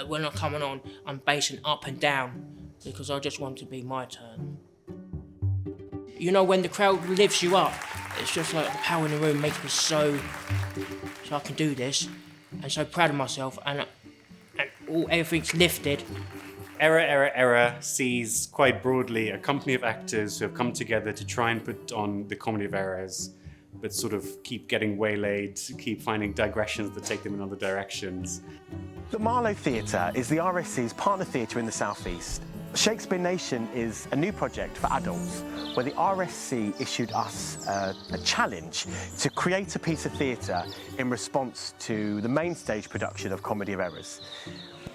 when I'm coming on, I'm basing up and down because I just want to be my turn. You know, when the crowd lifts you up, it's just like the power in the room makes me so I can do this, and so proud of myself, and everything's lifted. Error sees quite broadly a company of actors who have come together to try and put on the comedy of errors, but sort of keep getting waylaid, keep finding digressions that take them in other directions. The Marlowe Theatre is the RSC's partner theatre in the South East. Shakespeare Nation is a new project for adults where the RSC issued us a challenge to create a piece of theatre in response to the main stage production of Comedy of Errors.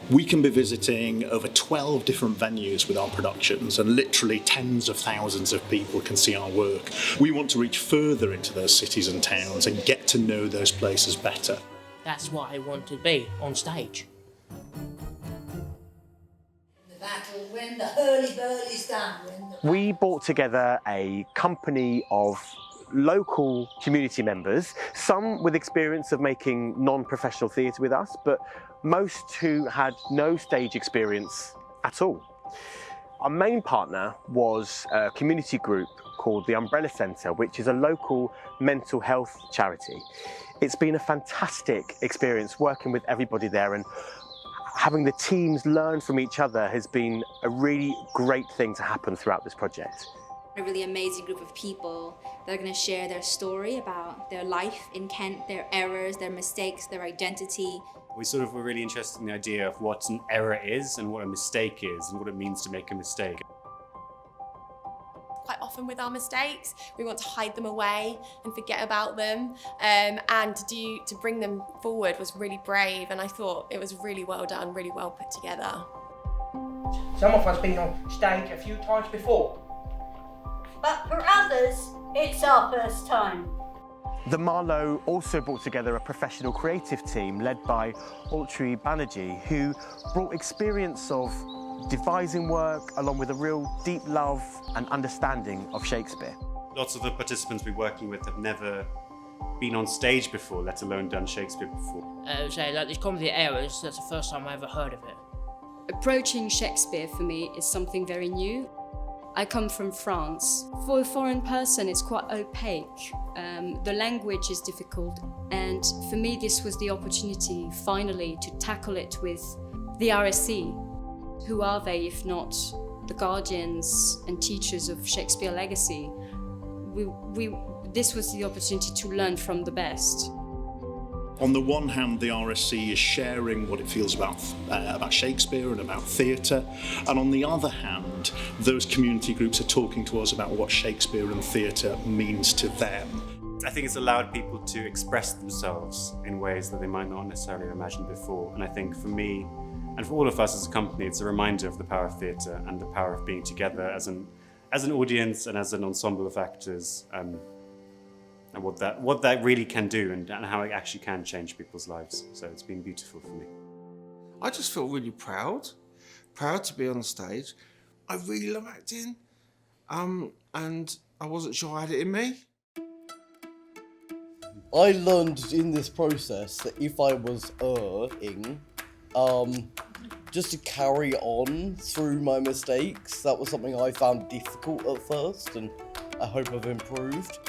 We can be visiting over 12 different venues with our productions, and literally tens of thousands of people can see our work. We want to reach further into those cities and towns and get to know those places better. That's what I want to be on stage. The battle when the hurly-burly's done. We brought together a company of local community members, some with experience of making non-professional theatre with us, but most who had no stage experience at all. Our main partner was a community group called the Umbrella Centre, which is a local mental health charity. It's been a fantastic experience working with everybody there, and having the teams learn from each other has been a really great thing to happen throughout this project. A really amazing group of people that are going to share their story about their life in Kent, their errors, their mistakes, their identity. We sort of were really interested in the idea of what an error is and what a mistake is and what it means to make a mistake. Quite often with our mistakes, we want to hide them away and forget about them, and to bring them forward was really brave, and I thought it was really well done, really well put together. Some of us been on stage a few times before. But for others, it's our first time. The Marlowe also brought together a professional creative team led by Altri Banerjee, who brought experience of devising work along with a real deep love and understanding of Shakespeare. Lots of the participants we're working with have never been on stage before, let alone done Shakespeare before. Like this Comedy of Errors, that's the first time I ever heard of it. Approaching Shakespeare for me is something very new. I come from France. For a foreign person, it's quite opaque. The language is difficult, and for me this was the opportunity finally to tackle it with the RSC. Who are they if not the guardians and teachers of Shakespeare legacy? This was the opportunity to learn from the best. On the one hand, the RSC is sharing what it feels about Shakespeare and about theatre, and on the other hand, those community groups are talking to us about what Shakespeare and theatre means to them. I think it's allowed people to express themselves in ways that they might not necessarily have imagined before, and I think for me, and for all of us as a company, it's a reminder of the power of theatre and the power of being together as an audience and as an ensemble of actors, and what that really can do and how it actually can change people's lives. So it's been beautiful for me. I just feel really proud to be on the stage. I really love acting, and I wasn't sure I had it in me. I learned in this process that if I was erring, just to carry on through my mistakes. That was something I found difficult at first, and I hope I've improved.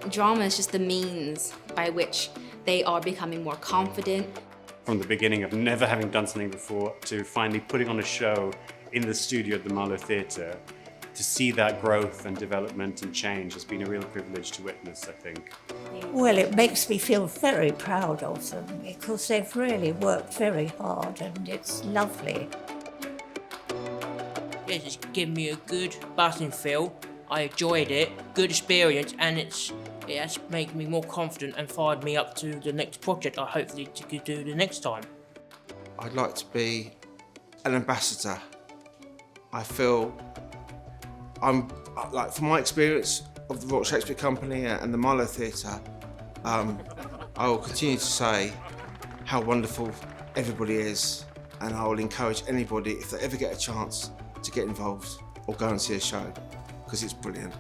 Drama is just the means by which they are becoming more confident. From the beginning of never having done something before to finally putting on a show in the studio at the Marlowe Theatre, to see that growth and development and change has been a real privilege to witness, I think. Well, it makes me feel very proud of them because they've really worked very hard and it's lovely. It's given me a good buzzing feel. I enjoyed it, good experience, and it has made me more confident and fired me up to the next project I hopefully to do the next time. I'd like to be an ambassador. I feel from my experience of the Royal Shakespeare Company and the Marlowe Theatre, I will continue to say how wonderful everybody is, and I will encourage anybody, if they ever get a chance, to get involved or go and see a show, because it's brilliant.